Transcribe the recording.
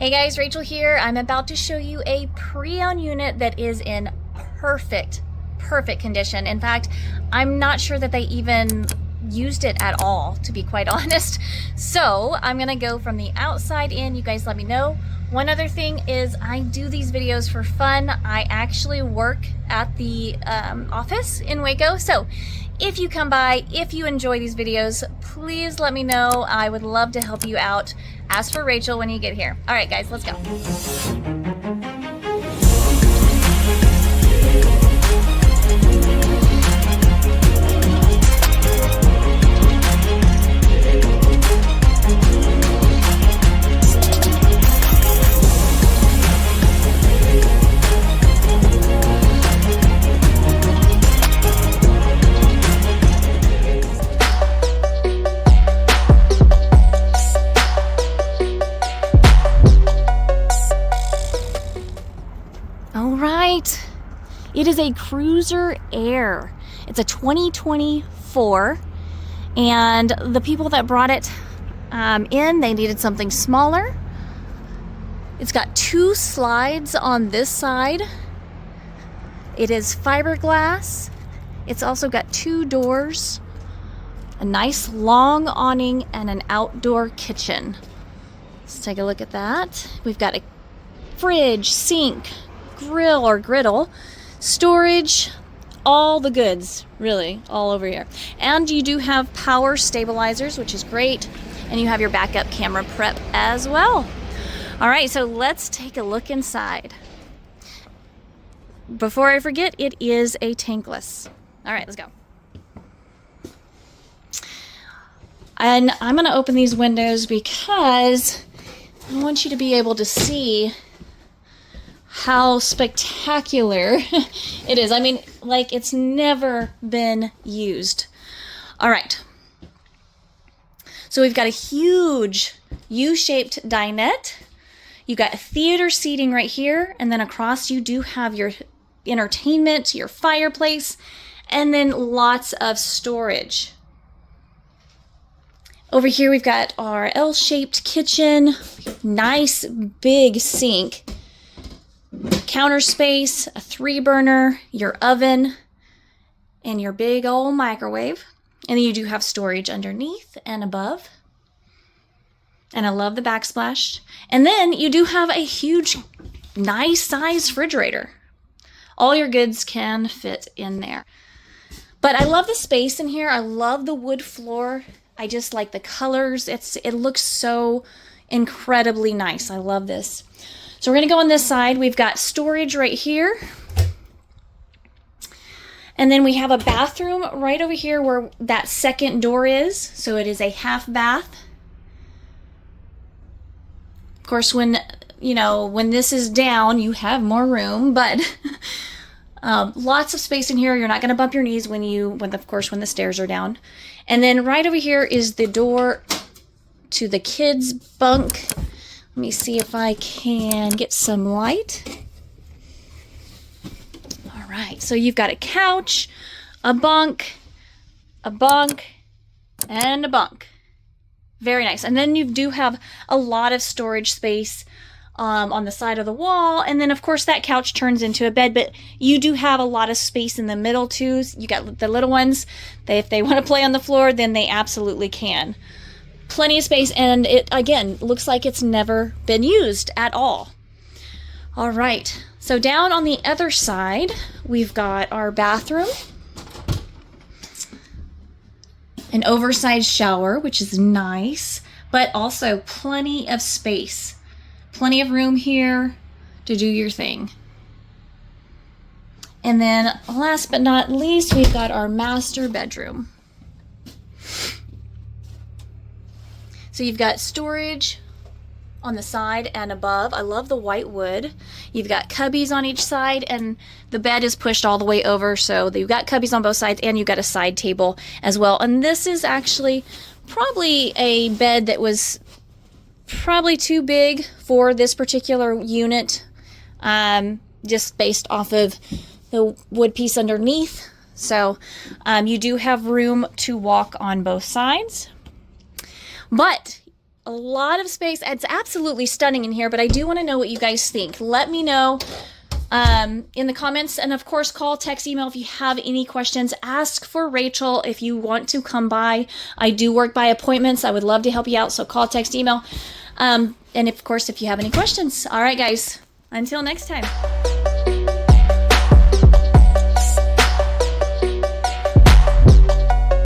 Hey guys, Rachel here. I'm about to show you a pre-owned unit that is in perfect condition. In fact, I'm not sure that they even used it at all, to be quite honest. So I'm gonna go from the outside in. You guys let me know. One other thing is I do these videos for fun. I actually work at the office in Waco. So if you come by, if you enjoy these videos, please let me know. I would love to help you out. Ask for Rachel when you get here. All right, guys, let's go. All right, it is a Cruiser AIRE. It's a 2024, and the people that brought it in, they needed something smaller. It's got 2 slides on this side. It is fiberglass. It's also got 2 doors, a nice long awning, and an outdoor kitchen. Let's take a look at that. We've got a fridge, sink, grill or griddle, storage, all the goods, really, all over here. And you do have power stabilizers, which is great, and you have your backup camera prep as well. All right, so let's take a look inside. Before I forget, it is a tankless. All right, let's go. And I'm gonna open these windows because I want you to be able to see how spectacular it is. I mean, like, it's never been used. All right. So we've got a huge U-shaped dinette. You got theater seating right here, and then across you do have your entertainment, your fireplace, and then lots of storage. Over here we've got our L-shaped kitchen, nice big sink, counter space, a 3-burner, your oven, and your big old microwave. And then you do have storage underneath and above. And I love the backsplash. And then you do have a huge, nice size refrigerator. All your goods can fit in there. But I love the space in here. I love the wood floor. I just like the colors. It looks so incredibly nice. I love this. So we're going to go on this side. We've got storage right here. And then we have a bathroom right over here where that second door is. So it is a half bath. Of course, when this is down, you have more room, but lots of space in here. You're not going to bump your knees when the stairs are down. And then right over here is the door to the kids' bunk. Let me see if I can get some light. All right, so you've got a couch, a bunk, and a bunk. Very nice. And then you do have a lot of storage space on the side of the wall. And then, of course, that couch turns into a bed, but you do have a lot of space in the middle, too. You got the little ones. If they want to play on the floor, then they absolutely can. Plenty of space, and it, again, looks like it's never been used at all. All right, so down on the other side, we've got our bathroom, an oversized shower, which is nice, but also plenty of space. Plenty of room here to do your thing. And then last but not least, we've got our master bedroom. So you've got storage on the side and above. I love the white wood. You've got cubbies on each side, and the bed is pushed all the way over, so you've got cubbies on both sides, and you've got a side table as well. And this is actually probably a bed that was probably too big for this particular unit, just based off of the wood piece underneath. So you do have room to walk on both sides. But a lot of space. It's absolutely stunning in here, but I do want to know what you guys think. Let me know in the comments, and of course, call, text, email if you have any questions. Ask for Rachel if you want to come by. I do work by appointments. I would love to help you out, so call, text, email. And of course, if you have any questions. All right, guys, until next time.